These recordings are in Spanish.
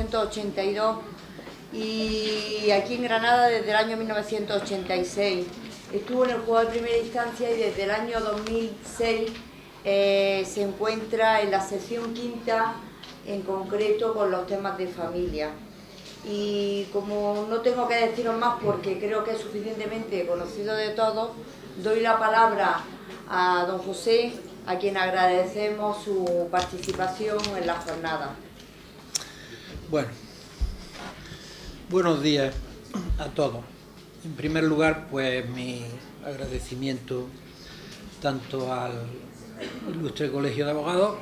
1982 y aquí en Granada desde el año 1986. Estuvo en el juzgado de primera instancia y desde el año 2006 se encuentra en la sección quinta, en concreto con los temas de familia. Y como no tengo que deciros más porque creo que es suficientemente conocido de todos, doy la palabra a don José, a quien agradecemos su participación en la jornada. Bueno, buenos días a todos. En primer lugar, pues mi agradecimiento tanto al Ilustre Colegio de Abogados,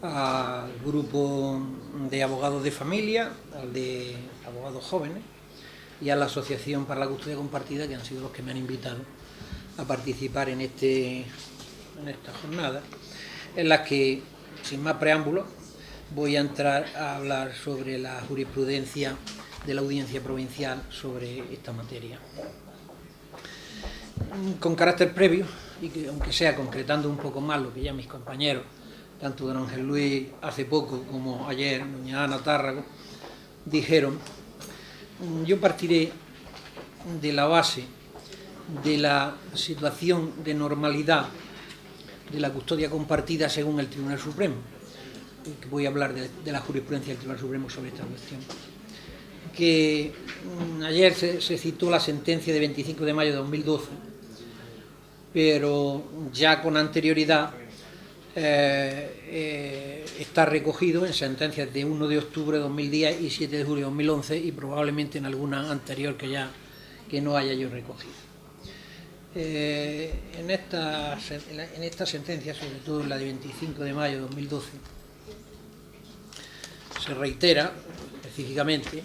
al grupo de abogados de familia, al de abogados jóvenes y a la Asociación para la Custodia Compartida, que han sido los que me han invitado a participar en esta jornada, en la que, sin más preámbulos, voy a entrar a hablar sobre la jurisprudencia de la Audiencia Provincial sobre esta materia. Con carácter previo, y que aunque sea concretando un poco más lo que ya mis compañeros, tanto don Ángel Luis hace poco como ayer doña Ana Tárrago, dijeron, yo partiré de la base de la situación de normalidad de la custodia compartida según el Tribunal Supremo, que voy a hablar de la jurisprudencia del Tribunal Supremo sobre esta cuestión. Que ayer se citó la sentencia de 25 de mayo de 2012, pero ya con anterioridad está recogido en sentencias de 1 de octubre de 2010 y 7 de julio de 2011 y probablemente en alguna anterior que no haya yo recogido. En esta sentencia, sobre todo en la de 25 de mayo de 2012, se reitera específicamente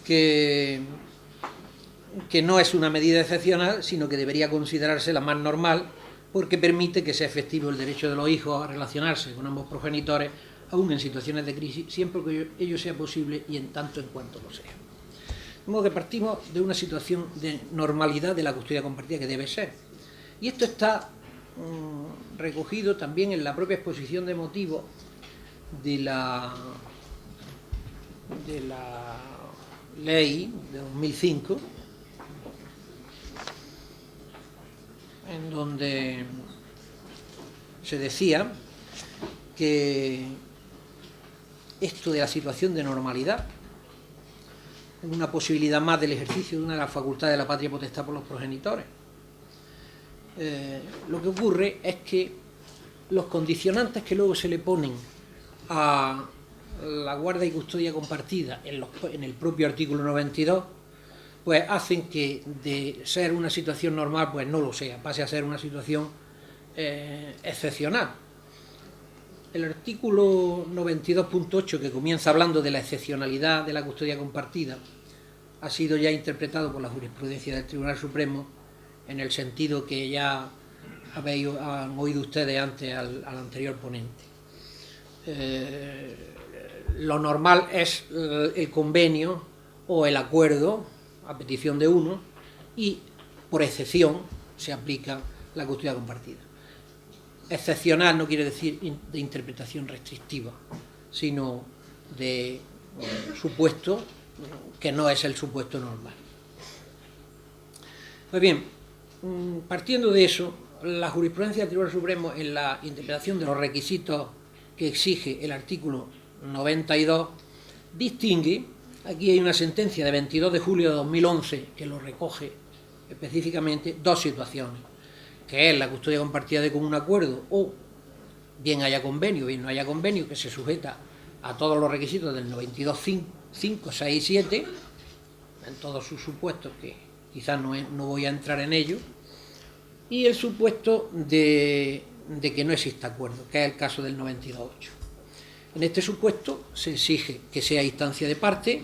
que no es una medida excepcional, sino que debería considerarse la más normal, porque permite que sea efectivo el derecho de los hijos a relacionarse con ambos progenitores, aún en situaciones de crisis, siempre que ello sea posible y en tanto en cuanto lo sea. De modo que partimos de una situación de normalidad de la custodia compartida que debe ser. Y esto está recogido también en la propia exposición de motivos de la ley de 2005, en donde se decía que esto de la situación de normalidad es una posibilidad más del ejercicio de una de las facultades de la patria potestad por los progenitores. Lo que ocurre es que los condicionantes que luego se le ponen a la guarda y custodia compartida en el propio artículo 92, pues hacen que de ser una situación normal, pues no lo sea, pase a ser una situación excepcional. El artículo 92.8, que comienza hablando de la excepcionalidad de la custodia compartida, ha sido ya interpretado por la jurisprudencia del Tribunal Supremo en el sentido que ya han oído ustedes antes al anterior ponente. Lo normal es el convenio o el acuerdo a petición de uno y por excepción se aplica la custodia compartida. Excepcional no quiere decir de interpretación restrictiva, sino de supuesto que no es el supuesto normal. Pues bien, partiendo de eso, la jurisprudencia del Tribunal Supremo en la interpretación de los requisitos que exige el artículo 92 distingue, aquí hay una sentencia de 22 de julio de 2011 que lo recoge específicamente, dos situaciones, que es la custodia compartida de común acuerdo o bien haya convenio, bien no haya convenio, que se sujeta a todos los requisitos del 92.5, 6 y 7, en todos sus supuestos que quizás no voy a entrar en ello, y el supuesto de que no exista acuerdo, que es el caso del 92.8. En este supuesto se exige que sea instancia de parte,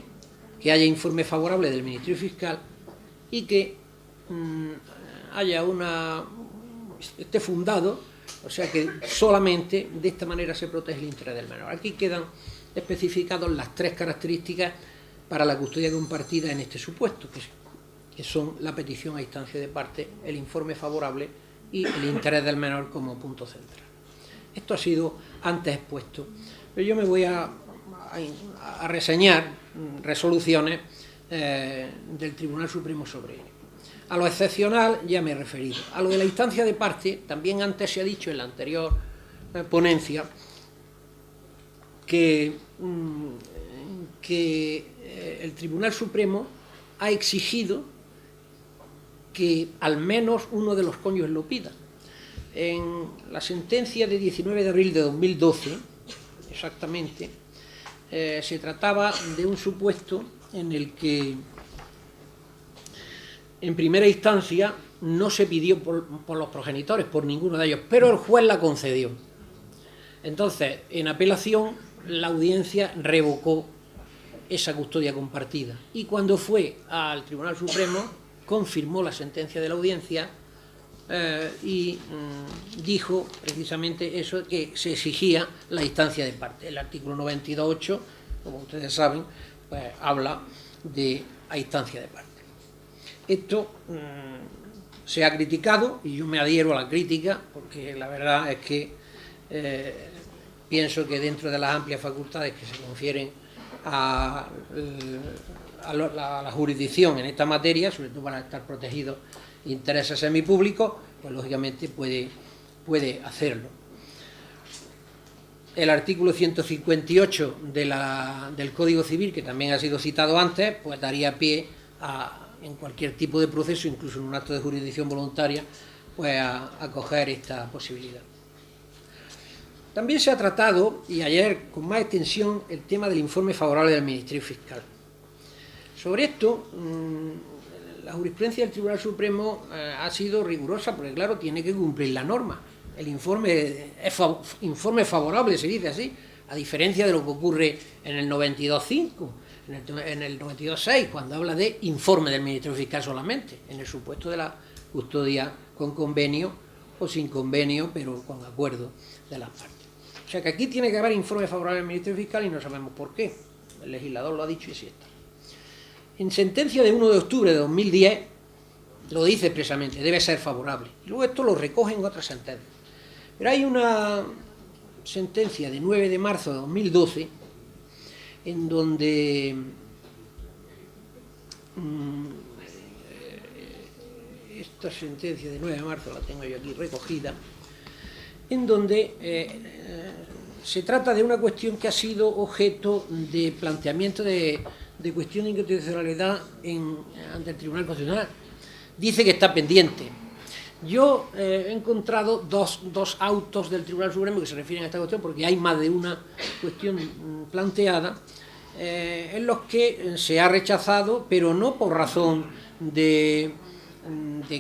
que haya informe favorable del Ministerio Fiscal y que esté fundado, o sea que solamente de esta manera se protege el interés del menor. Aquí quedan especificadas las tres características para la custodia compartida en este supuesto, que son la petición a instancia de parte, el informe favorable y el interés del menor como punto central. Esto ha sido antes expuesto. Pero yo me voy a reseñar resoluciones del Tribunal Supremo sobre ello. A lo excepcional ya me he referido. A lo de la instancia de parte, también antes se ha dicho en la anterior ponencia que el Tribunal Supremo ha exigido que al menos uno de los cónyuges lo pida. En la sentencia de 19 de abril de 2012, exactamente, se trataba de un supuesto en el que en primera instancia no se pidió por los progenitores, por ninguno de ellos, pero el juez la concedió. Entonces, en apelación, la audiencia revocó esa custodia compartida. Y cuando fue al Tribunal Supremo, confirmó la sentencia de la audiencia y dijo precisamente eso, que se exigía la instancia de parte. El artículo 92.8, como ustedes saben, pues habla de la instancia de parte. Esto se ha criticado y yo me adhiero a la crítica, porque la verdad es que pienso que dentro de las amplias facultades que se confieren a la jurisdicción en esta materia, sobre todo para estar protegidos intereses semipúblicos, pues lógicamente puede hacerlo. El artículo 158 del Código Civil, que también ha sido citado antes, pues daría pie en cualquier tipo de proceso, incluso en un acto de jurisdicción voluntaria, pues a acoger esta posibilidad. También se ha tratado, y ayer con más extensión, el tema del informe favorable del Ministerio Fiscal. Sobre esto, la jurisprudencia del Tribunal Supremo ha sido rigurosa, porque claro, tiene que cumplir la norma. El informe es informe favorable, se dice así, a diferencia de lo que ocurre en el 92.5, en el 92.6, cuando habla de informe del Ministerio Fiscal solamente, en el supuesto de la custodia con convenio o sin convenio, pero con acuerdo de las partes. O sea que aquí tiene que haber informe favorable del Ministerio Fiscal y no sabemos por qué. El legislador lo ha dicho y sí está. En sentencia de 1 de octubre de 2010 lo dice expresamente, debe ser favorable. Y luego esto lo recoge en otras sentencias. Pero hay una sentencia de 9 de marzo de 2012 en donde esta sentencia de 9 de marzo la tengo yo aquí recogida, en donde se trata de una cuestión que ha sido objeto de planteamiento de cuestión de inconstitucionalidad ante el Tribunal Constitucional. Dice que está pendiente. Yo he encontrado dos autos del Tribunal Supremo que se refieren a esta cuestión, porque hay más de una cuestión planteada, en los que se ha rechazado, pero no por razón de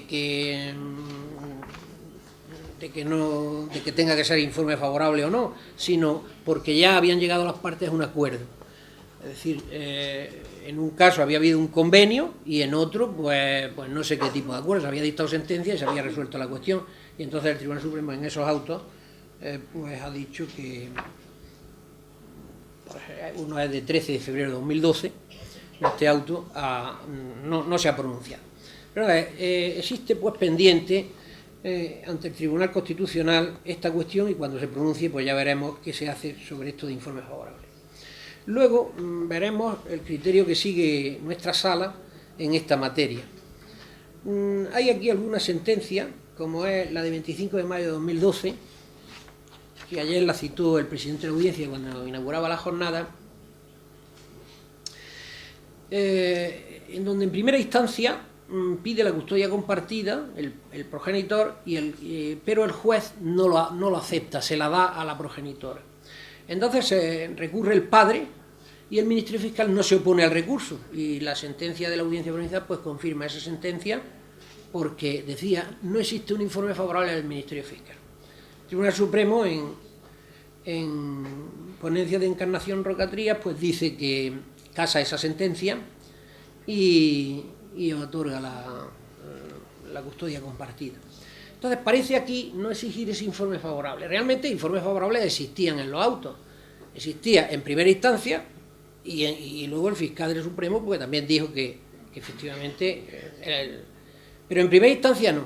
que tenga que ser informe favorable o no, sino porque ya habían llegado las partes a un acuerdo. Es decir, en un caso había habido un convenio y en otro, pues no sé qué tipo de acuerdo, se había dictado sentencia y se había resuelto la cuestión. Y entonces el Tribunal Supremo en esos autos pues ha dicho que, pues, uno es de 13 de febrero de 2012, este auto no se ha pronunciado. Pero existe pues pendiente ante el Tribunal Constitucional esta cuestión, y cuando se pronuncie pues ya veremos qué se hace sobre esto de informe favorable. Luego veremos el criterio que sigue nuestra sala en esta materia. Hay aquí alguna sentencia, como es la de 25 de mayo de 2012, que ayer la citó el presidente de la audiencia cuando inauguraba la jornada, en donde en primera instancia pide la custodia compartida el progenitor, pero el juez no lo acepta, se la da a la progenitora. Entonces recurre el padre y el Ministerio Fiscal no se opone al recurso, y la sentencia de la audiencia provincial pues confirma esa sentencia, porque decía no existe un informe favorable del Ministerio Fiscal. El Tribunal Supremo en ponencia de Encarnación Rocatrías pues dice que casa esa sentencia y otorga la custodia compartida. Entonces parece aquí no exigir ese informe favorable. Realmente informes favorables existían en los autos. Existía en primera instancia y luego el fiscal del Supremo porque también dijo que efectivamente pero en primera instancia no.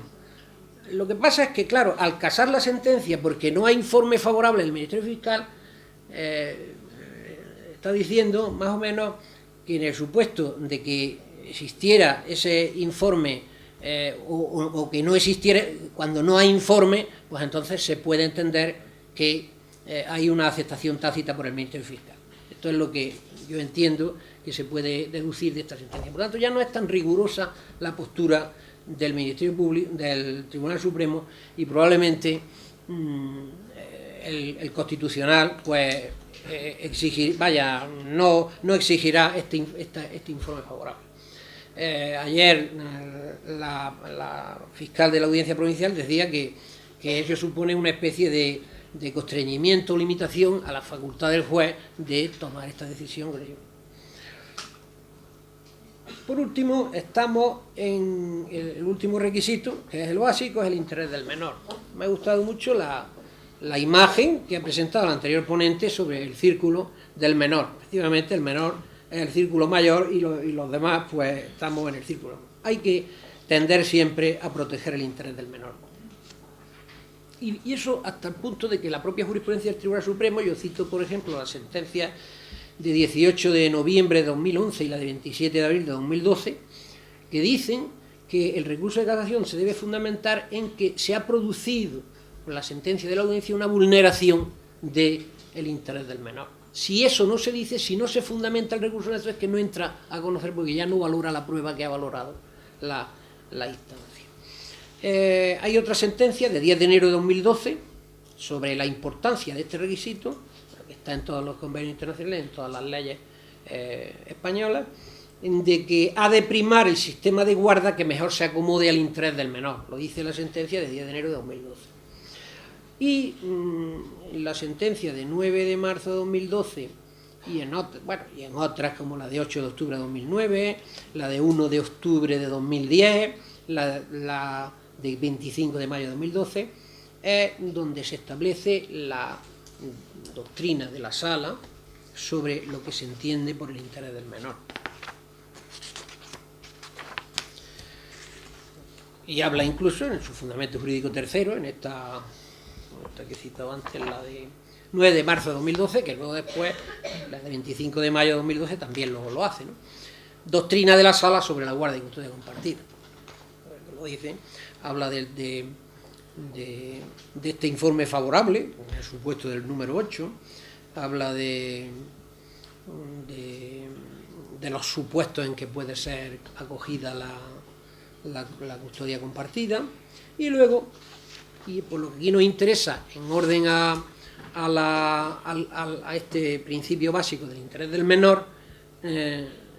Lo que pasa es que, claro, al casar la sentencia, porque no hay informe favorable del Ministerio Fiscal, está diciendo más o menos que en el supuesto de que existiera ese informe o que no existiera, cuando no hay informe, pues entonces se puede entender que hay una aceptación tácita por el Ministerio Fiscal. Esto es lo que yo entiendo que se puede deducir de esta sentencia. Por tanto, ya no es tan rigurosa la postura del Ministerio Público, del Tribunal Supremo, y probablemente el Constitucional pues no exigirá este informe favorable. Ayer la fiscal de la Audiencia Provincial decía que eso supone una especie de constreñimiento o limitación a la facultad del juez de tomar esta decisión. Por último, estamos en el último requisito, que es el básico, es el interés del menor. Me ha gustado mucho la imagen que ha presentado el anterior ponente sobre el círculo del menor. Efectivamente, el menor es el círculo mayor y los demás, pues, estamos en el círculo. Hay que tender siempre a proteger el interés del menor. Y eso hasta el punto de que la propia jurisprudencia del Tribunal Supremo, yo cito, por ejemplo, la sentencia de 18 de noviembre de 2011 y la de 27 de abril de 2012, que dicen que el recurso de casación se debe fundamentar en que se ha producido por la sentencia de la audiencia una vulneración del interés del menor. Si eso no se dice, si no se fundamenta el recurso, eso es que no entra a conocer porque ya no valora la prueba que ha valorado la instancia. Hay otra sentencia de 10 de enero de 2012 sobre la importancia de este requisito, que está en todos los convenios internacionales, en todas las leyes españolas, de que ha de primar el sistema de guarda que mejor se acomode al interés del menor. Lo dice la sentencia de 10 de enero de 2012. Y la sentencia de 9 de marzo de 2012 y en otras como la de 8 de octubre de 2009, la de 1 de octubre de 2010, la de 25 de mayo de 2012, es donde se establece la doctrina de la Sala sobre lo que se entiende por el interés del menor. Y habla incluso en su fundamento jurídico tercero, en esta que he citado antes, la de 9 de marzo de 2012, que luego después, la de 25 de mayo de 2012, también lo hace, ¿no? Doctrina de la Sala sobre la guardia y custodia compartida. Lo dice, habla de este informe favorable, en el supuesto del número 8, habla de los supuestos en que puede ser acogida la custodia compartida, y luego, y por lo que aquí nos interesa, en orden a este principio básico del interés del menor,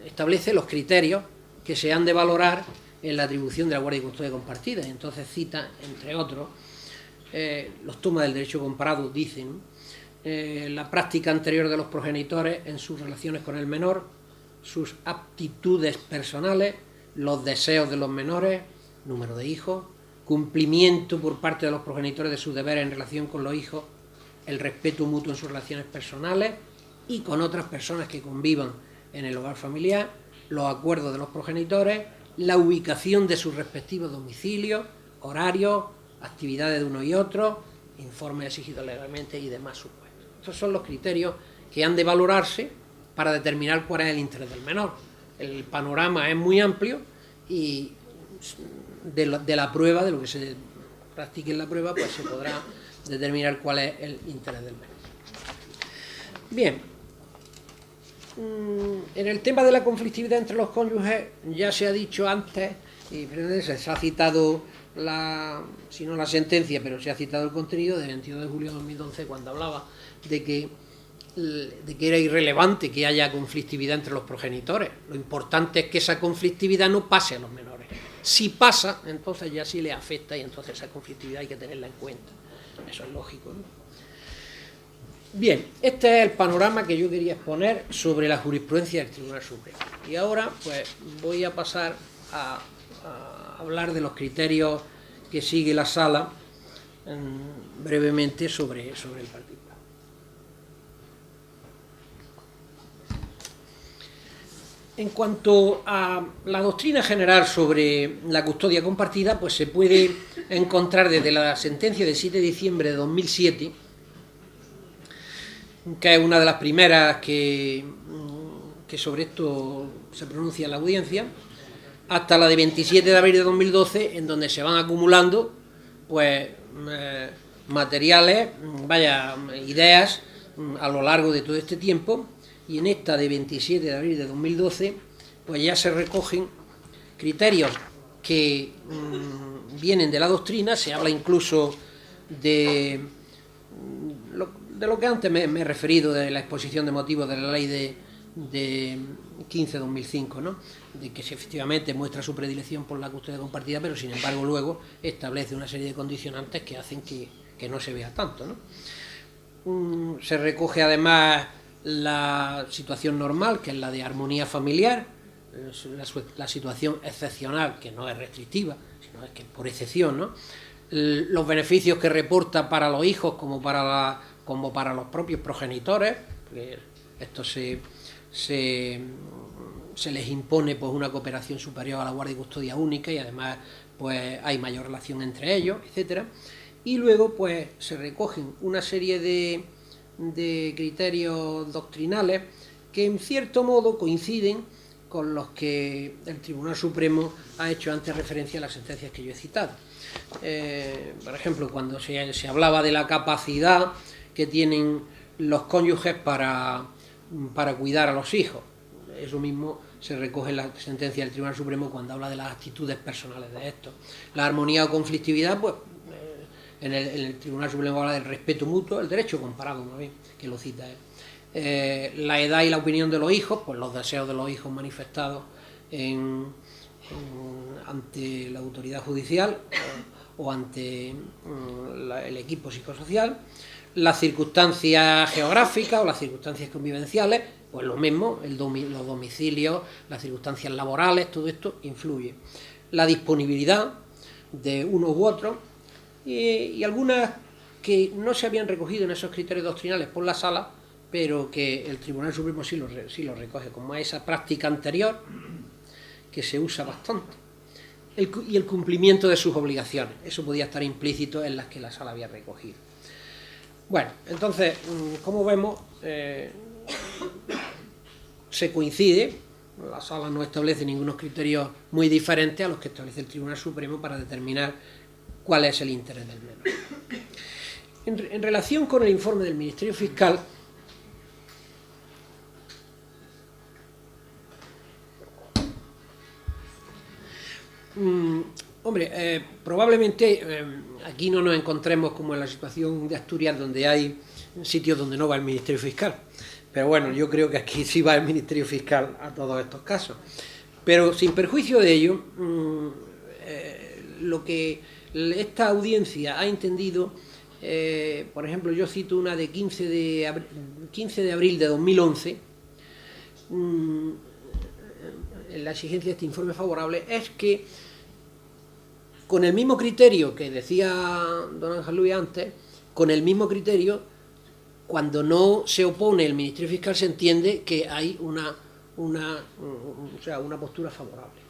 establece los criterios que se han de valorar en la atribución de la guardia y custodia compartida. Y entonces cita, entre otros, los tomas del derecho comparado, dicen, la práctica anterior de los progenitores en sus relaciones con el menor, sus aptitudes personales, los deseos de los menores, número de hijos, cumplimiento por parte de los progenitores de sus deberes en relación con los hijos, el respeto mutuo en sus relaciones personales y con otras personas que convivan en el hogar familiar, los acuerdos de los progenitores, la ubicación de sus respectivos domicilios, horarios, actividades de uno y otro, informes exigidos legalmente y demás supuestos. Estos son los criterios que han de valorarse para determinar cuál es el interés del menor. El panorama es muy amplio y de la prueba, de lo que se practique en la prueba, pues se podrá determinar cuál es el interés del menor. Bien, en el tema de la conflictividad entre los cónyuges ya se ha dicho antes, y se ha citado si no la sentencia, pero se ha citado el contenido del 22 de julio de 2011, cuando hablaba de que era irrelevante que haya conflictividad entre los progenitores. Lo importante es que esa conflictividad no pase a los menores. Si pasa, entonces ya sí le afecta y entonces esa conflictividad hay que tenerla en cuenta. Eso es lógico, ¿no? Bien, este es el panorama que yo quería exponer sobre la jurisprudencia del Tribunal Supremo. Y ahora pues voy a pasar a hablar de los criterios que sigue la Sala brevemente sobre el particular. En cuanto a la doctrina general sobre la custodia compartida, pues se puede encontrar desde la sentencia del 7 de diciembre de 2007, que es una de las primeras que sobre esto se pronuncia en la audiencia, hasta la de 27 de abril de 2012, en donde se van acumulando pues materiales, ideas a lo largo de todo este tiempo, y en esta de 27 de abril de 2012 pues ya se recogen criterios que vienen de la doctrina. Se habla incluso de lo que antes me he referido, de la exposición de motivos de la ley de 15/2005, ¿no? De que efectivamente muestra su predilección por la custodia compartida, pero sin embargo luego establece una serie de condicionantes que hacen que no se vea tanto, ¿no? Se recoge además la situación normal, que es la de armonía familiar, la situación excepcional, que no es restrictiva, sino es que por excepción, ¿no? Los beneficios que reporta para los hijos como para los propios progenitores, porque esto se les impone pues una cooperación superior a la guardia y custodia única, y además pues hay mayor relación entre ellos, etcétera. Y luego pues se recogen una serie de criterios doctrinales que en cierto modo coinciden con los que el Tribunal Supremo ha hecho antes referencia a las sentencias que yo he citado. Por ejemplo, cuando se hablaba de la capacidad que tienen los cónyuges para cuidar a los hijos, eso mismo se recoge en la sentencia del Tribunal Supremo cuando habla de las actitudes personales de estos. La armonía o conflictividad, pues en el Tribunal Supremo habla del respeto mutuo, el derecho comparado, más bien, que lo cita él. La edad y la opinión de los hijos, pues los deseos de los hijos manifestados ante la autoridad judicial o ante el equipo psicosocial. Las circunstancias geográficas o las circunstancias convivenciales, pues lo mismo, los domicilios, las circunstancias laborales, todo esto influye. La disponibilidad de unos u otros, y algunas que no se habían recogido en esos criterios doctrinales por la Sala, pero que el Tribunal Supremo sí lo recoge, como esa práctica anterior que se usa bastante, y el cumplimiento de sus obligaciones. Eso podía estar implícito en las que la Sala había recogido. Bueno, entonces, como vemos, se coincide, la Sala no establece ningunos criterios muy diferentes a los que establece el Tribunal Supremo para determinar cuál es el interés del menor. En relación con el informe del Ministerio Fiscal, probablemente aquí no nos encontremos como en la situación de Asturias, donde hay sitios donde no va el Ministerio Fiscal, pero bueno, yo creo que aquí sí va el Ministerio Fiscal a todos estos casos. Pero sin perjuicio de ello, lo que esta audiencia ha entendido, por ejemplo, yo cito una de 15 de abril de 2011, en la exigencia de este informe favorable, es que con el mismo criterio que decía don Ángel Luis antes, con el mismo criterio, cuando no se opone el Ministerio Fiscal, se entiende que hay una postura favorable,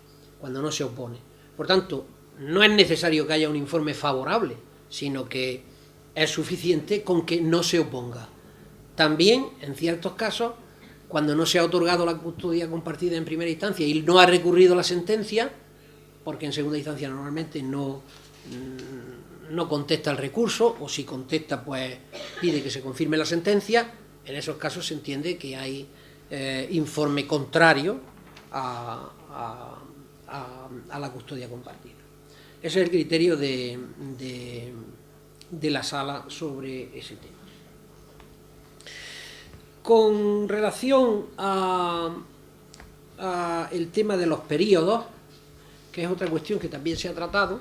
cuando no se opone. Por tanto, no es necesario que haya un informe favorable, sino que es suficiente con que no se oponga. También, en ciertos casos, cuando no se ha otorgado la custodia compartida en primera instancia y no ha recurrido la sentencia, porque en segunda instancia normalmente no contesta el recurso, o si contesta, pues pide que se confirme la sentencia, en esos casos se entiende que hay informe contrario a la custodia compartida. Ese es el criterio de la Sala sobre ese tema. Con relación a el tema de los periodos, que es otra cuestión que también se ha tratado,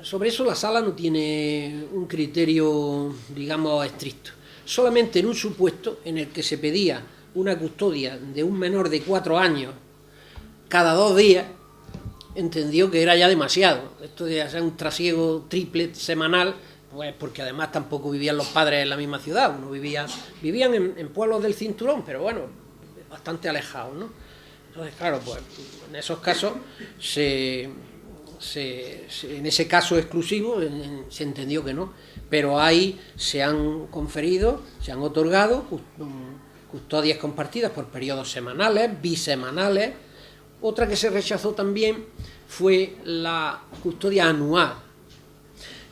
sobre eso la Sala no tiene un criterio, digamos, estricto. Solamente en un supuesto en el que se pedía una custodia de un menor de 4 años cada 2 días, entendió que era ya demasiado. Esto de hacer un trasiego triple semanal, pues porque además tampoco vivían los padres en la misma ciudad, vivían en pueblos del cinturón, pero bueno, bastante alejados, ¿no? Entonces, claro, pues en esos casos, en ese caso exclusivo, se entendió que no, pero ahí se han conferido, se han otorgado custodias compartidas por periodos semanales, bisemanales. Otra que se rechazó también fue la custodia anual.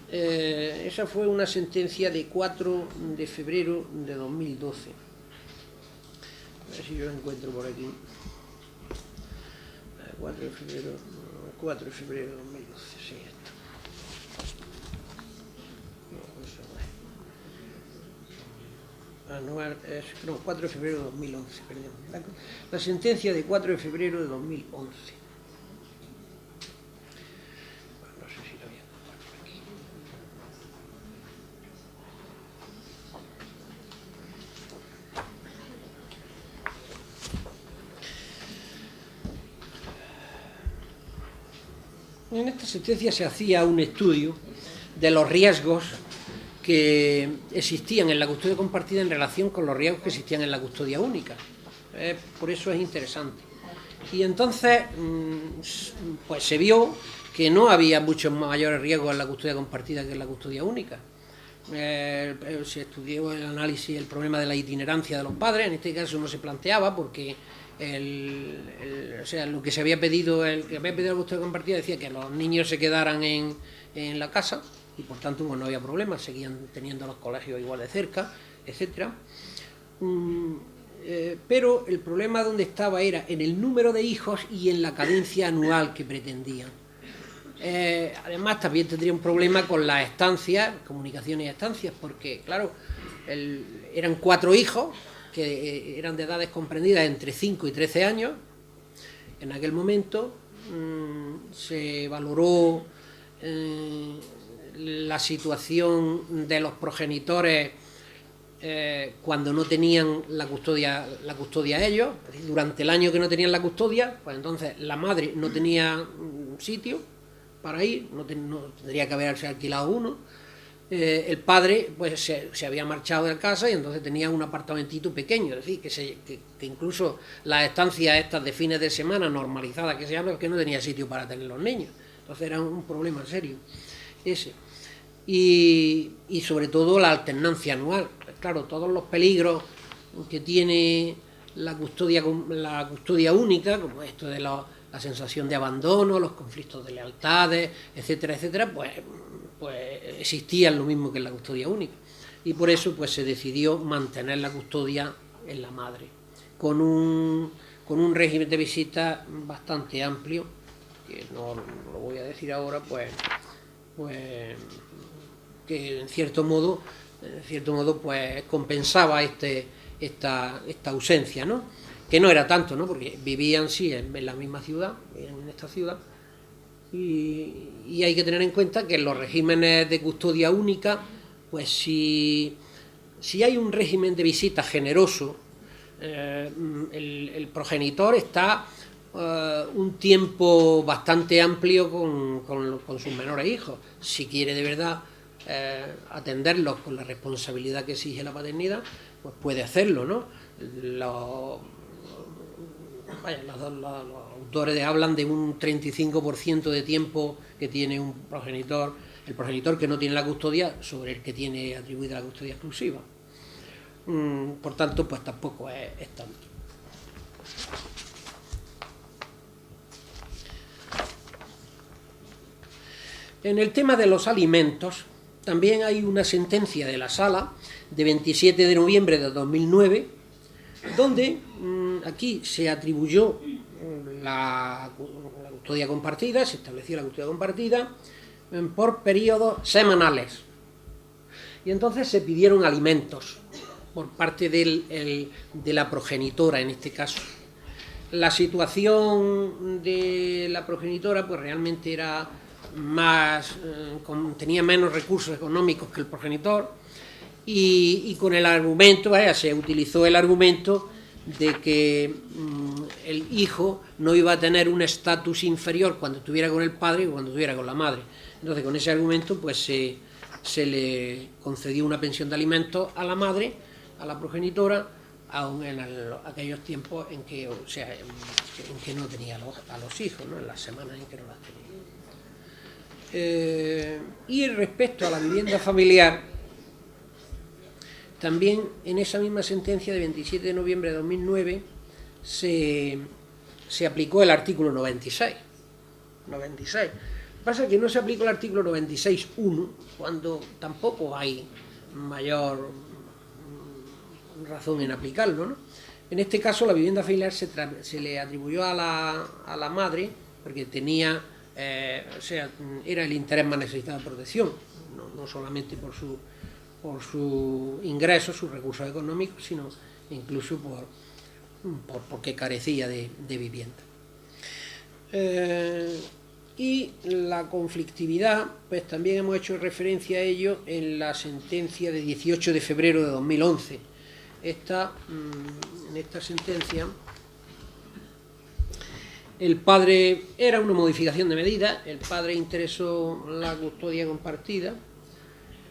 Esa fue una sentencia de 4 de febrero de 2012. A ver si yo lo encuentro por aquí. 4 de febrero de 2012, sí, esto. Anual, no, 4 de febrero de 2011, perdón. La sentencia de 4 de febrero de 2011. Bueno, no sé si lo voy a encontrar por aquí. En esta sentencia se hacía un estudio de los riesgos que existían en la custodia compartida en relación con los riesgos que existían en la custodia única. Por eso es interesante. Y entonces, pues se vio que no había muchos mayores riesgos en la custodia compartida que en la custodia única. Se estudió el análisis, el problema de la itinerancia de los padres. En este caso no se planteaba porque o sea, lo que se había pedido, el que había pedido la custodia compartida decía que los niños se quedaran en la casa y por tanto pues, no había problema, seguían teniendo los colegios igual de cerca, etcétera. Pero el problema donde estaba era en el número de hijos y en la cadencia anual que pretendían. Además también tendría un problema con las estancias, comunicaciones y estancias, porque claro, eran 4 hijos que eran de edades comprendidas entre 5 y 13 años. En aquel momento se valoró la situación de los progenitores cuando no tenían la custodia ellos, es decir, durante el año que no tenían la custodia, pues entonces la madre no tenía sitio para ir, no tendría que haberse alquilado uno. El padre pues se había marchado de casa y entonces tenía un apartamentito pequeño, es decir, que incluso las estancias estas de fines de semana normalizadas que se llaman, es que no tenía sitio para tener los niños. Entonces era un problema serio ese. Y sobre todo la alternancia anual. Pues claro, todos los peligros que tiene la custodia única, como esto de la sensación de abandono, los conflictos de lealtades, etcétera, etcétera, pues existían lo mismo que en la custodia única. Y por eso pues se decidió mantener la custodia en la madre, con un régimen de visita bastante amplio, que no lo voy a decir ahora, pues que en cierto modo pues compensaba esta ausencia, ¿no? Que no era tanto, ¿no? Porque vivían sí en la misma ciudad, en esta ciudad, y hay que tener en cuenta que en los regímenes de custodia única, pues si hay un régimen de visita generoso, el progenitor está un tiempo bastante amplio con sus menores hijos, si quiere de verdad atenderlos con la responsabilidad que exige la paternidad, pues puede hacerlo, ¿no? Los autores hablan de un 35% de tiempo que tiene el progenitor que no tiene la custodia sobre el que tiene atribuida la custodia exclusiva. Por tanto, pues tampoco es tanto. En el tema de los alimentos, también hay una sentencia de la Sala de 27 de noviembre de 2009, donde aquí se atribuyó la custodia compartida, se estableció la custodia compartida por periodos semanales. Y entonces se pidieron alimentos por parte de la progenitora, en este caso. La situación de la progenitora pues realmente era tenía menos recursos económicos que el progenitor, y con el argumento, se utilizó el argumento de que el hijo no iba a tener un estatus inferior cuando estuviera con el padre que cuando estuviera con la madre. Entonces con ese argumento pues se le concedió una pensión de alimentos a la madre, a la progenitora, aún en aquellos tiempos en que, o sea, en que no tenía a los hijos, ¿no? En las semanas en que no las tenía. Y respecto a la vivienda familiar, también en esa misma sentencia de 27 de noviembre de 2009 se aplicó el artículo 96. Lo que pasa es que no se aplicó el artículo 96.1 cuando tampoco hay mayor razón en aplicarlo, ¿no? En este caso la vivienda familiar se le atribuyó a la madre porque tenía, o sea, era el interés más necesitado de protección, no solamente por su ingreso, sus recursos económicos, sino incluso porque carecía de vivienda. Y la conflictividad, pues también hemos hecho referencia a ello en la sentencia de 18 de febrero de 2011. En esta sentencia, el padre, era una modificación de medida, el padre interesó la custodia compartida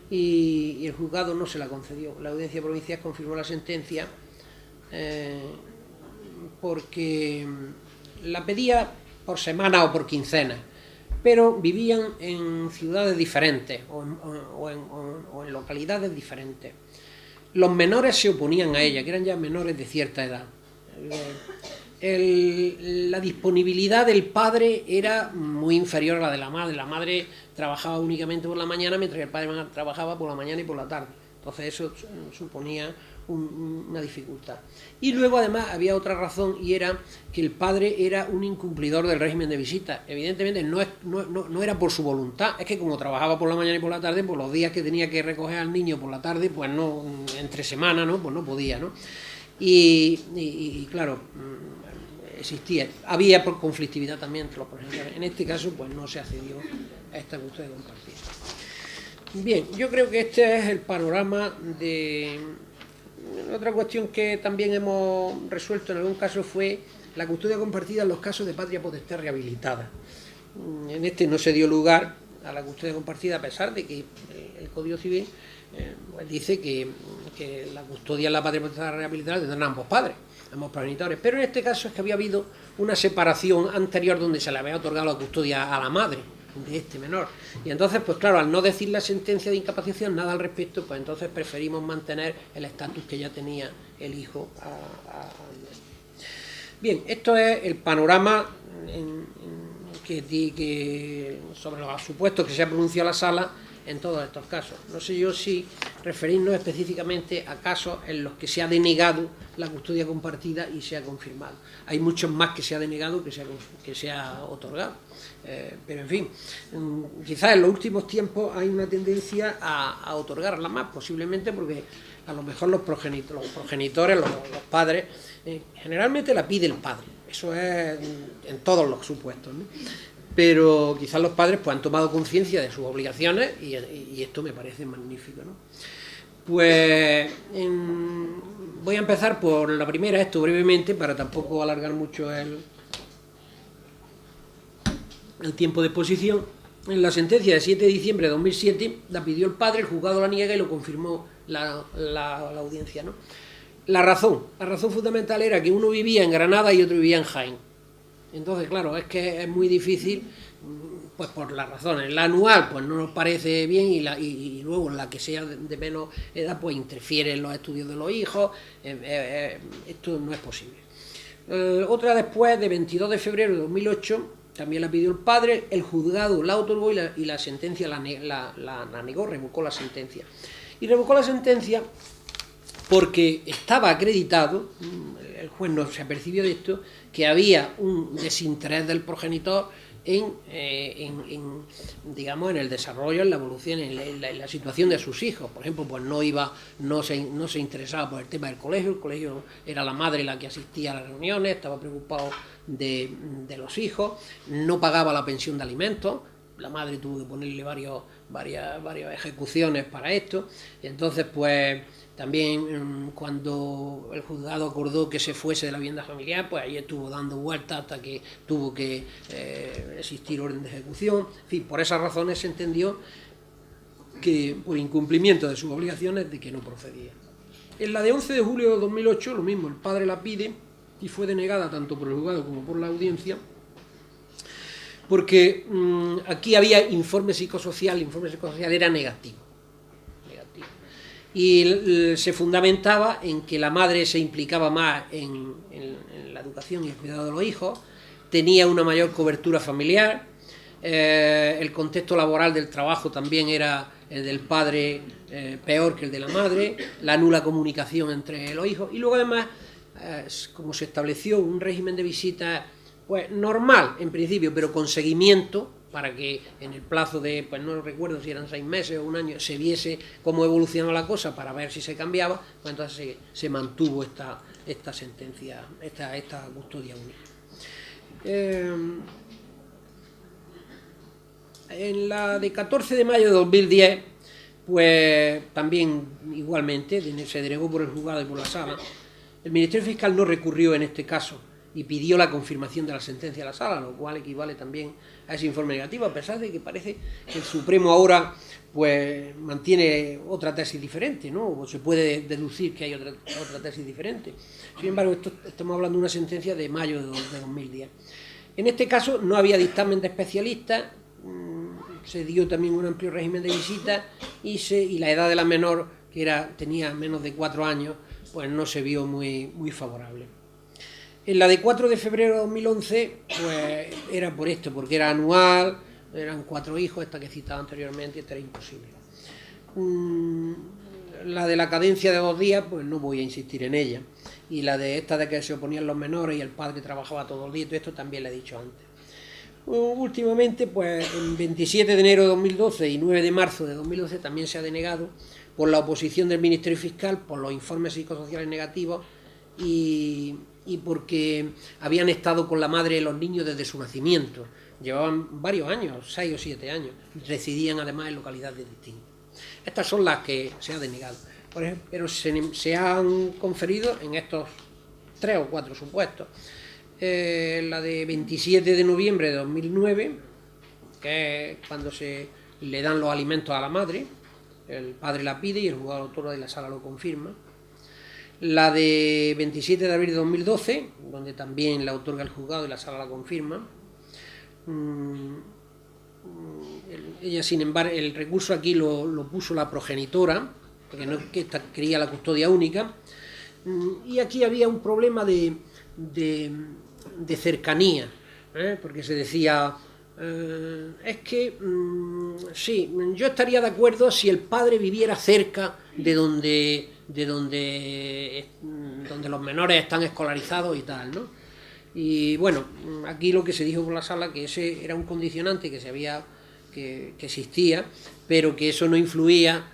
y el juzgado no se la concedió. La audiencia provincial confirmó la sentencia porque la pedía por semana o por quincena, pero vivían en ciudades diferentes o en localidades diferentes. Los menores se oponían a ella, que eran ya menores de cierta edad. La disponibilidad del padre era muy inferior a la de la madre. La madre trabajaba únicamente por la mañana, mientras que el padre trabajaba por la mañana y por la tarde. Entonces eso suponía una dificultad. Y luego además había otra razón, y era que el padre era un incumplidor del régimen de visitas. Evidentemente no era por su voluntad, es que como trabajaba por la mañana y por la tarde, pues los días que tenía que recoger al niño por la tarde, pues no, entre semana, ¿no? Pues no podía, ¿no? Y claro, existía, había conflictividad también entre los progenitores. En este caso, pues no se accedió a esta custodia compartida. Bien, yo creo que este es el panorama de... Otra cuestión que también hemos resuelto en algún caso fue la custodia compartida en los casos de patria potestad rehabilitada. En este no se dio lugar a la custodia compartida, a pesar de que el Código Civil pues dice que la custodia en la patria potestad rehabilitada tendrán ambos padres, ambos progenitores, pero en este caso es que había habido una separación anterior donde se le había otorgado la custodia a la madre de este menor, y entonces pues claro, al no decir la sentencia de incapacitación nada al respecto, pues entonces preferimos mantener el estatus que ya tenía el hijo. Bien, esto es el panorama sobre los supuestos que se ha pronunciado la sala en todos estos casos. No sé yo si referirnos específicamente a casos en los que se ha denegado la custodia compartida y se ha confirmado. Hay muchos más que se ha denegado que se ha otorgado. Pero en fin, quizás en los últimos tiempos hay una tendencia a otorgarla más, posiblemente porque a lo mejor los progenitores, los padres, generalmente la pide el padre. Eso es en todos los supuestos, ¿no? Pero quizás los padres pues han tomado conciencia de sus obligaciones y esto me parece magnífico, ¿no? Pues voy a empezar por la primera, esto brevemente, para tampoco alargar mucho el tiempo de exposición. En la sentencia de 7 de diciembre de 2007 la pidió el padre, el juzgado la niega y lo confirmó la audiencia, ¿no? La razón fundamental era que uno vivía en Granada y otro vivía en Jaén. Entonces, claro, es que es muy difícil, pues por las razones. La anual, pues no nos parece bien, y luego la que sea de menos edad, pues interfiere en los estudios de los hijos. Esto no es posible. Otra después, de 22 de febrero de 2008, también la pidió el padre, el juzgado la otorgó y la sentencia la negó, revocó la sentencia. Y revocó la sentencia porque estaba acreditado, el juez no se apercibió de esto, que había un desinterés del progenitor digamos, en el desarrollo, en la evolución, en la situación de sus hijos. Por ejemplo, pues no se interesaba por el tema del colegio. El colegio era la madre la que asistía a las reuniones, estaba preocupado de los hijos, no pagaba la pensión de alimentos. La madre tuvo que ponerle varias ejecuciones para esto. Entonces, pues también cuando el juzgado acordó que se fuese de la vivienda familiar, pues ahí estuvo dando vueltas hasta que tuvo que existir orden de ejecución. En fin, por esas razones se entendió que por incumplimiento de sus obligaciones de que no procedía. En la de 11 de julio de 2008, lo mismo, el padre la pide y fue denegada tanto por el juzgado como por la audiencia, porque aquí había informe psicosocial, el informe psicosocial era negativo. Y se fundamentaba en que la madre se implicaba más en la educación y el cuidado de los hijos, tenía una mayor cobertura familiar, el contexto laboral del trabajo también era el del padre peor que el de la madre, la nula comunicación entre los hijos, y luego además, como se estableció un régimen de visitas pues normal en principio, pero con seguimiento, para que en el plazo de, pues no recuerdo si eran 6 meses o un año, se viese cómo evolucionaba la cosa para ver si se cambiaba, pues entonces se mantuvo esta sentencia, esta custodia única. En la de 14 de mayo de 2010, pues también igualmente se denegó por el juzgado y por la sala. El Ministerio Fiscal no recurrió en este caso y pidió la confirmación de la sentencia de la sala, lo cual equivale también a ese informe negativo, a pesar de que parece que el Supremo ahora pues mantiene otra tesis diferente, ¿no? O se puede deducir que hay otra tesis diferente. Sin embargo, estamos hablando de una sentencia de mayo de 2010. En este caso no había dictamen de especialistas, se dio también un amplio régimen de visitas y la edad de la menor, que tenía menos de 4 años, pues no se vio muy favorable. En la de 4 de febrero de 2011, pues era por esto, porque era anual, eran 4 hijos, esta que citaba anteriormente, esta era imposible. La de la cadencia de 2 días, pues no voy a insistir en ella. Y la de esta de que se oponían los menores y el padre trabajaba todo el día, todo esto también le he dicho antes. Últimamente, pues el 27 de enero de 2012 y 9 de marzo de 2012 también se ha denegado por la oposición del Ministerio Fiscal, por los informes psicosociales negativos y porque habían estado con la madre los niños desde su nacimiento. Llevaban varios años, 6 o 7 años, residían además en localidades distintas. Estas son las que se ha denegado. Por ejemplo, pero se han conferido en estos 3 o 4 supuestos. La de 27 de noviembre de 2009, que es cuando se le dan los alimentos a la madre, el padre la pide y el juzgado autor de la sala lo confirma. La de 27 de abril de 2012, donde también la otorga el juzgado y la sala la confirma. Ella, sin embargo, el recurso aquí lo puso la progenitora, porque no es que esta quería la custodia única, y aquí había un problema de cercanía, porque se decía, es que sí, yo estaría de acuerdo si el padre viviera cerca de donde los menores están escolarizados y tal, ¿no? Y bueno, aquí lo que se dijo por la sala, que ese era un condicionante que existía, pero que eso no influía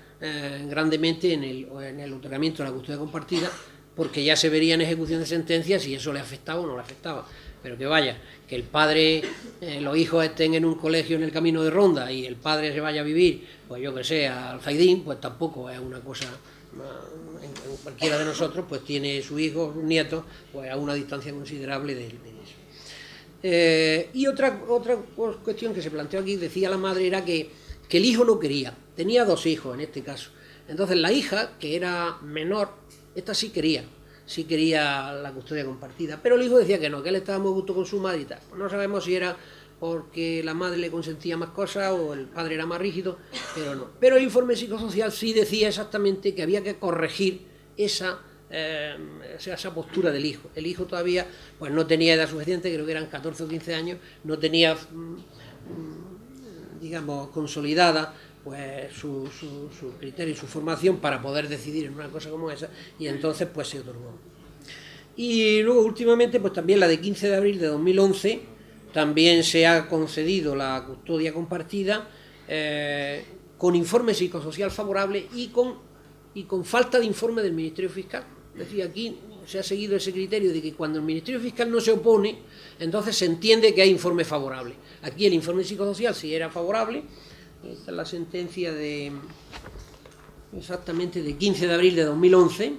grandemente en el otorgamiento de la custodia compartida, porque ya se vería en ejecución de sentencias si eso le afectaba o no le afectaba. Pero que vaya, que el padre, los hijos estén en un colegio en el Camino de Ronda y el padre se vaya a vivir, pues yo que sé, al Zaidín, pues tampoco es una cosa. En cualquiera de nosotros pues tiene su hijo, sus nietos, pues a una distancia considerable de eso. Y otra cuestión que se planteó aquí, decía la madre, era que el hijo no quería, tenía 2 hijos en este caso. Entonces la hija, que era menor, esta sí quería la custodia compartida, pero el hijo decía que no, que él estaba muy a gusto con su madre y tal. No sabemos si era porque la madre le consentía más cosas o el padre era más rígido, pero no. Pero el informe psicosocial sí decía exactamente que había que corregir esa postura del hijo. El hijo todavía pues no tenía edad suficiente, creo que eran 14 o 15 años, no tenía, digamos, consolidada pues su criterio y su formación para poder decidir en una cosa como esa, y entonces pues se otorgó. Y luego últimamente pues también la de 15 de abril de 2011 también se ha concedido la custodia compartida con informe psicosocial favorable y con falta de informe del Ministerio Fiscal. Es decir, aquí se ha seguido ese criterio de que cuando el Ministerio Fiscal no se opone, entonces se entiende que hay informe favorable. Aquí el informe psicosocial sí era favorable. Esta es la sentencia exactamente de 15 de abril de 2011.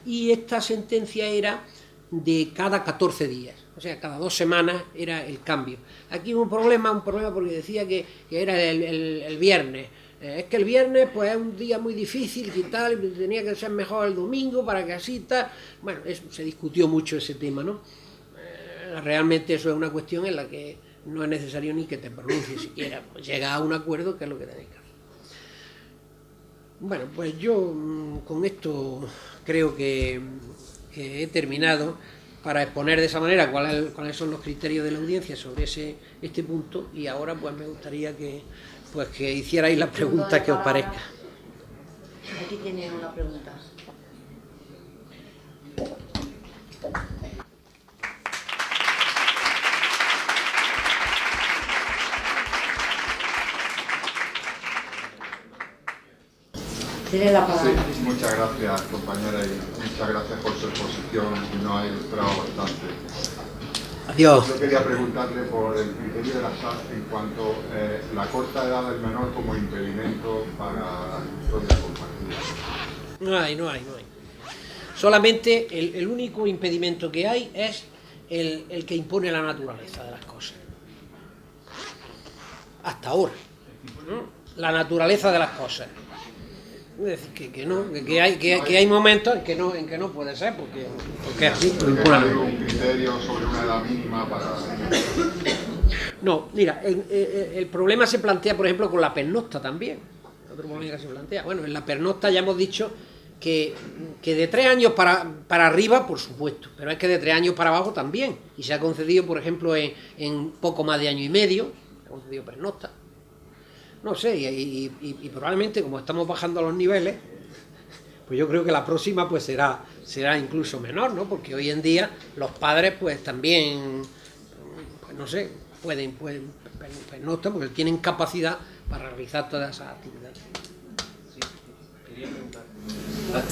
Y esta sentencia era de cada 14 días, o sea, cada 2 semanas era el cambio. Aquí hubo un problema porque decía que era el viernes, Es que el viernes pues es un día muy difícil y tal, y tenía que ser mejor el domingo para que así tal. Bueno, se discutió mucho ese tema, ¿no? Realmente eso es una cuestión en la que no es necesario ni que te pronuncies siquiera, pues llega a un acuerdo que es lo que tenéis que hacer. Bueno, pues yo con esto creo que he terminado para exponer de esa manera cuáles son los criterios de la audiencia sobre este punto, y ahora pues me gustaría que hicierais las preguntas que os parezca. Aquí tienen una pregunta. Tiene la palabra. Sí, muchas gracias, compañera, y muchas gracias por su exposición, que nos ha ilustrado bastante. Adiós. Yo quería preguntarle por el criterio de la SAS en cuanto a la corta edad del menor como impedimento para la custodia compartida. No hay. Solamente el único impedimento que hay es el que impone la naturaleza de las cosas. Hasta ahora, ¿no? La naturaleza de las cosas. Es decir, que hay momentos en que no puede ser, porque es así. ¿Hay un criterio sobre una edad mínima para...? No, mira, el problema se plantea, por ejemplo, con la pernocta también. Otro problema que se plantea. Bueno, en la pernocta ya hemos dicho que de 3 años para arriba, por supuesto, pero es que de 3 años para abajo también. Y se ha concedido, por ejemplo, en poco más de año y medio, se ha concedido pernocta. No sé, y probablemente como estamos bajando los niveles, pues yo creo que la próxima pues será incluso menor, ¿no? Porque hoy en día los padres pues también, pues no sé, pueden pernoctar porque tienen capacidad para realizar todas esas actividades. Sí, quería preguntar.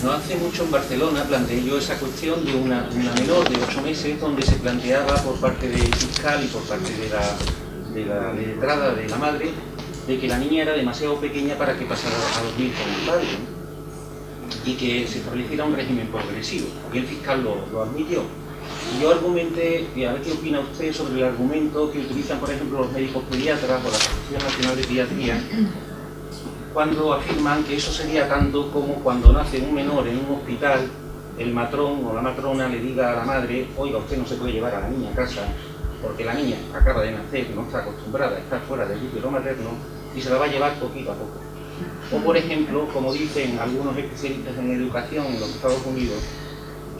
No hace mucho en Barcelona planteé yo esa cuestión de una menor de 8 meses donde se planteaba por parte del fiscal y por parte de la letrada de la madre de que la niña era demasiado pequeña para que pasara a dormir con el padre, ¿no? Y que se estableciera un régimen progresivo, y el fiscal lo admitió. Y yo argumenté, y a ver qué opina usted sobre el argumento que utilizan, por ejemplo, los médicos pediatras o la Asociación Nacional de Pediatría, cuando afirman que eso sería tanto como cuando nace un menor en un hospital, el matrón o la matrona le diga a la madre: oiga, usted no se puede llevar a la niña a casa, porque la niña acaba de nacer, no está acostumbrada a estar fuera del útero materno, y se la va a llevar poquito a poco. O por ejemplo, como dicen algunos especialistas en educación en los Estados Unidos,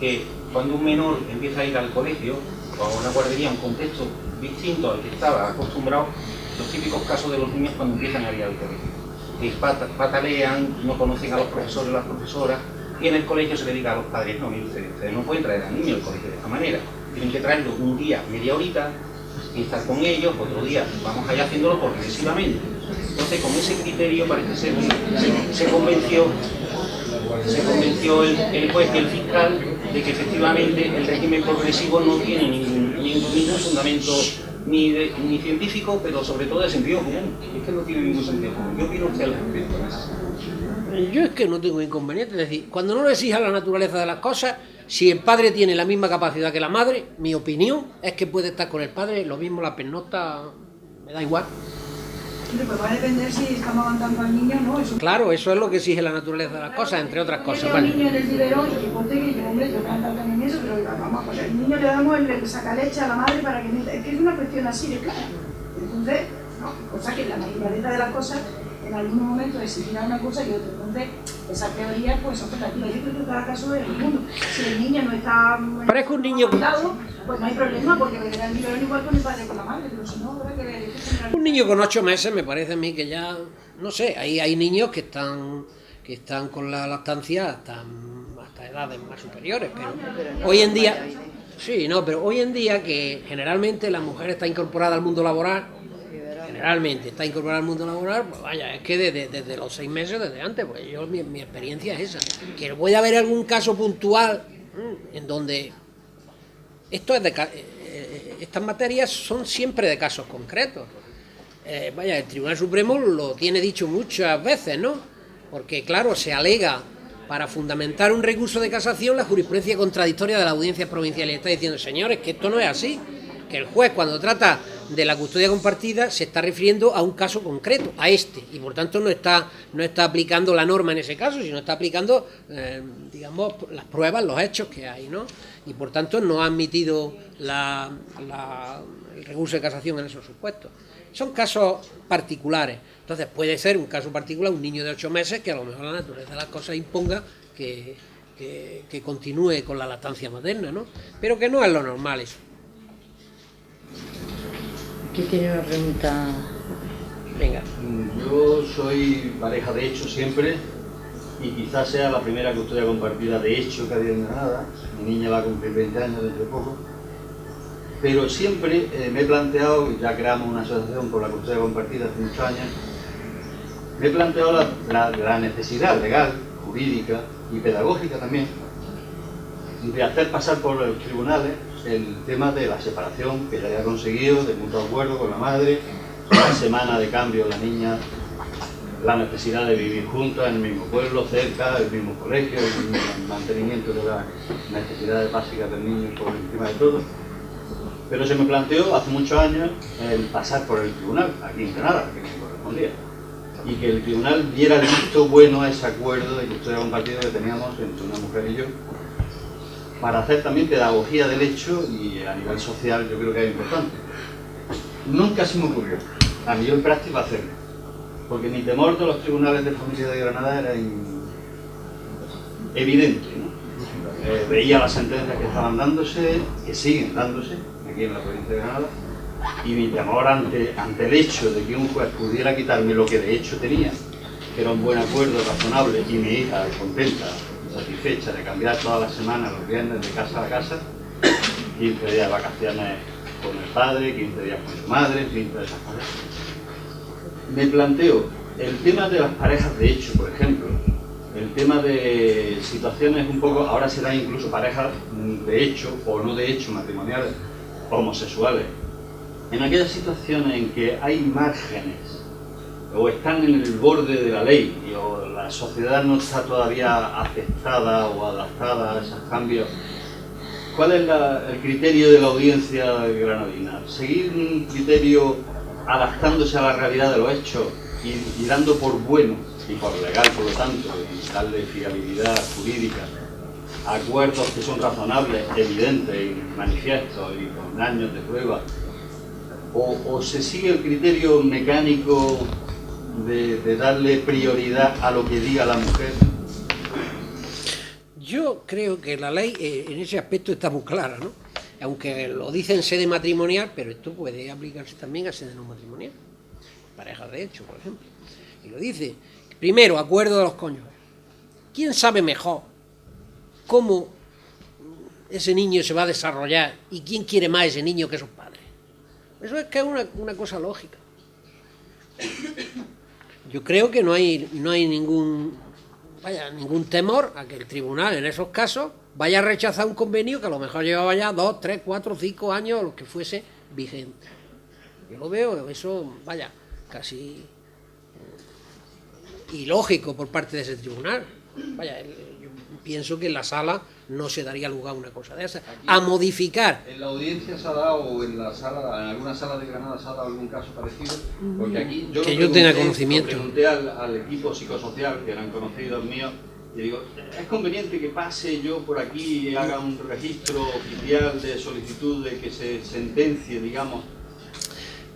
que cuando un menor empieza a ir al colegio o a una guardería, un contexto distinto al que estaba acostumbrado, los típicos casos de los niños cuando empiezan a ir al colegio, que patalean, no conocen a los profesores o las profesoras, y en el colegio se le diga a los padres: no, mire ustedes no pueden traer al niño al colegio de esta manera, tienen que traerlo un día, media horita, y estar con ellos, otro día vamos allá haciéndolo progresivamente. Entonces, con ese criterio parece ser que se convenció el juez y el fiscal de que efectivamente el régimen progresivo no tiene ningún fundamento ni científico, pero sobre todo de sentido común. Es que no tiene ningún sentido común. ¿Qué opina usted al respecto? Yo es que no tengo inconveniente, es decir, cuando no lo exija la naturaleza de las cosas, si el padre tiene la misma capacidad que la madre, mi opinión es que puede estar con el padre, lo mismo la pernocta, me da igual. Pues va a depender si estamos aguantando al niño o no. Eso. Claro, eso es lo que exige la naturaleza de las cosas, entre otras cosas. Vale. El niño en el biberón, y ponte que yo, hombre, yo canto también eso, pero vamos, pues al niño le damos el sacaleche a la madre para que meta. Es que es una cuestión así de clara. Entonces, no, cosa que la naturaleza de las cosas en algún momento exigirá una cosa y otra. Entonces, esa teoría pues son optativas. Yo creo que cada caso es el mundo. Si el niño no está parece un niño pues no hay problema, porque vendrá el biberón igual con el padre y con la madre, pero si no, habrá que ver. Un niño con 8 meses me parece a mí que ya, no sé, hay niños que están con la lactancia hasta edades más superiores, pero hoy en día, sí, no, pero hoy en día que generalmente la mujer está incorporada al mundo laboral, pues vaya, es que desde los 6 meses, desde antes, pues yo mi experiencia es esa, que puede haber algún caso puntual en donde estas materias son siempre de casos concretos. Vaya, el Tribunal Supremo lo tiene dicho muchas veces, ¿no? Porque, claro, se alega para fundamentar un recurso de casación la jurisprudencia contradictoria de la audiencia provincial y está diciendo: señores, que esto no es así, que el juez cuando trata de la custodia compartida se está refiriendo a un caso concreto, a este, y por tanto no está aplicando la norma en ese caso, sino está aplicando, digamos, las pruebas, los hechos que hay, ¿no? Y por tanto no ha admitido el recurso de casación en esos supuestos. Son casos particulares. Entonces puede ser un caso particular, un niño de 8 meses, que a lo mejor la naturaleza de las cosas imponga que continúe con la lactancia materna, ¿no? Pero que no es lo normal eso. ¿Qué tiene una pregunta? Venga. Yo soy pareja de hecho siempre, y quizás sea la primera custodia compartida de hecho que ha habido en Granada. Mi niña va a cumplir 20 años dentro de poco. Pero siempre me he planteado, ya creamos una asociación por la custodia compartida hace muchos años, me he planteado la necesidad legal, jurídica y pedagógica también de hacer pasar por los tribunales el tema de la separación que ya haya conseguido, de mutuo acuerdo con la madre, la semana de cambio la niña, la necesidad de vivir juntas en el mismo pueblo, cerca, el mismo colegio, el mantenimiento de las necesidades básicas del niño por encima de todo. Pero se me planteó hace muchos años el pasar por el tribunal, aquí en Granada, que me correspondía, y que el tribunal diera el visto bueno a ese acuerdo de custodia compartida que teníamos entre una mujer y yo, para hacer también pedagogía del hecho y a nivel social yo creo que es importante. Nunca se me ocurrió a nivel práctico hacerlo, porque mi temor de los tribunales de familia de Granada era evidente, ¿no? Veía las sentencias que estaban dándose, que siguen dándose aquí en la provincia de Granada, y mi temor ante el hecho de que un juez pudiera quitarme lo que de hecho tenía, que era un buen acuerdo razonable, y mi hija contenta, satisfecha de cambiar todas las semanas, los viernes de casa a casa, 15 días de vacaciones con el padre, 15 días con su madre, en fin, todas esas cosas. Me planteo el tema de las parejas de hecho, por ejemplo, el tema de situaciones un poco, ahora se dan incluso parejas de hecho o no de hecho matrimoniales, homosexuales, en aquellas situaciones en que hay márgenes o están en el borde de la ley o la sociedad no está todavía aceptada o adaptada a esos cambios. ¿Cuál es el criterio de la audiencia granadina? ¿Seguir un criterio adaptándose a la realidad de los hechos y dando por bueno y por legal, por lo tanto, y darle fiabilidad jurídica a acuerdos que son razonables, evidentes y manifiestos y con años de prueba? ¿O se sigue el criterio mecánico de darle prioridad a lo que diga la mujer? Yo creo que la ley en ese aspecto está muy clara, ¿no? Aunque lo dice en sede matrimonial, pero esto puede aplicarse también a sede no matrimonial, parejas de hecho, por ejemplo. Y lo dice, primero, acuerdo de los cónyuges. ¿Quién sabe mejor cómo ese niño se va a desarrollar y quién quiere más a ese niño que sus padres? Eso es que es una cosa lógica. Yo creo que no hay ningún temor a que el tribunal en esos casos vaya a rechazar un convenio que a lo mejor llevaba ya 2, 3, 4, 5 años, o lo que fuese vigente. Yo lo veo, eso, casi ilógico por parte de ese tribunal. Yo pienso que en la sala no se daría lugar a una cosa de esa. A modificar. ¿En la audiencia se ha dado o en alguna sala de Granada se ha dado algún caso parecido? Porque aquí yo tenga conocimiento. Lo pregunté al equipo psicosocial, que eran conocidos míos, y digo, ¿es conveniente que pase yo por aquí y haga un registro oficial de solicitud de que se sentencie, digamos?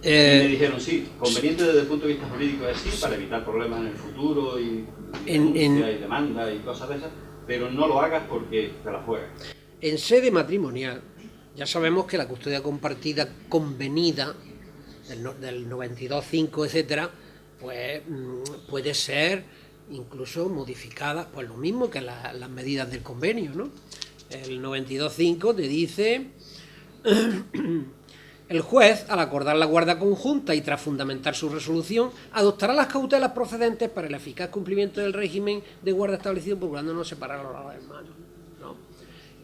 Y me dijeron, sí, conveniente desde el punto de vista jurídico es sí, para evitar problemas en el futuro y denuncia y demanda y cosas de esas, pero no lo hagas porque te la juegas. En sede matrimonial, ya sabemos que la custodia compartida convenida del 92.5, etcétera, pues puede ser incluso modificada, pues lo mismo que las medidas del convenio, ¿no? El 92.5 te dice: el juez, al acordar la guarda conjunta y tras fundamentar su resolución, adoptará las cautelas procedentes para el eficaz cumplimiento del régimen de guarda establecido, procurando no separar a los hermanos, ¿no?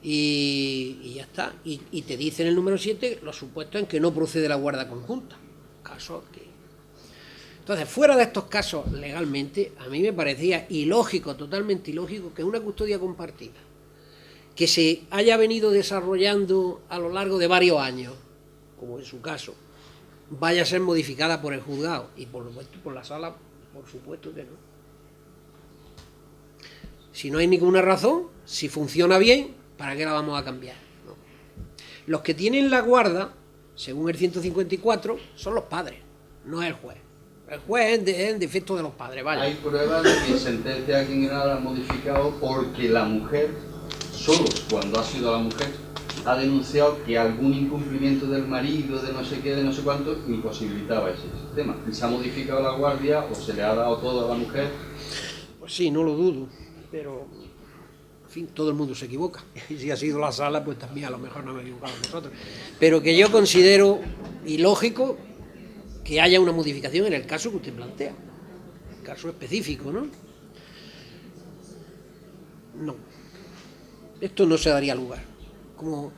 Y ya está. Y te dice en el número 7 los supuestos en que no procede la guarda conjunta. Casos que... Entonces, fuera de estos casos, legalmente, a mí me parecía ilógico, totalmente ilógico, que una custodia compartida, que se haya venido desarrollando a lo largo de varios años, como en su caso, vaya a ser modificada por el juzgado y por la sala, por supuesto que no. Si no hay ninguna razón, si funciona bien, ¿para qué la vamos a cambiar? No. Los que tienen la guarda, según el 154, son los padres, no es el juez. El juez es en defecto de los padres, ¿vale? Hay pruebas de que sentencia aquí en Granada han modificado porque la mujer, solo cuando ha sido la mujer, ha denunciado que algún incumplimiento del marido, de no sé qué, de no sé cuánto, imposibilitaba ese sistema. Y se ha modificado la guardia o se le ha dado todo a la mujer. Pues sí, no lo dudo, pero en fin, todo el mundo se equivoca. Y si ha sido la sala, pues también a lo mejor no me he equivocado nosotros. Pero que yo considero ilógico que haya una modificación en el caso que usted plantea, el caso específico, ¿no? No, esto no se daría lugar. Como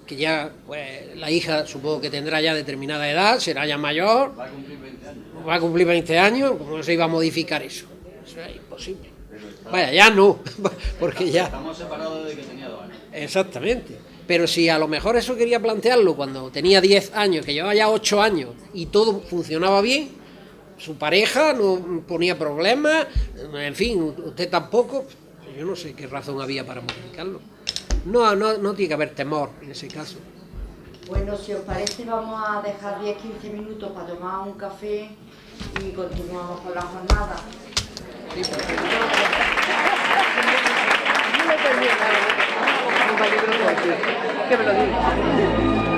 que ya, pues, la hija supongo que tendrá ya determinada edad, será ya mayor, Va a cumplir 20 años. va a cumplir 20 años, ¿cómo se iba a modificar eso? Eso es imposible. Vaya, ya no, porque ya... Estamos separados desde que tenía 2 años. Exactamente. Pero si a lo mejor eso quería plantearlo cuando tenía 10 años, que llevaba ya 8 años y todo funcionaba bien, su pareja no ponía problemas, en fin, usted tampoco, yo no sé qué razón había para modificarlo. No tiene que haber temor en ese caso. Bueno, si os parece, vamos a dejar 10-15 minutos para tomar un café y continuamos con la jornada. Sí, Que me lo diga.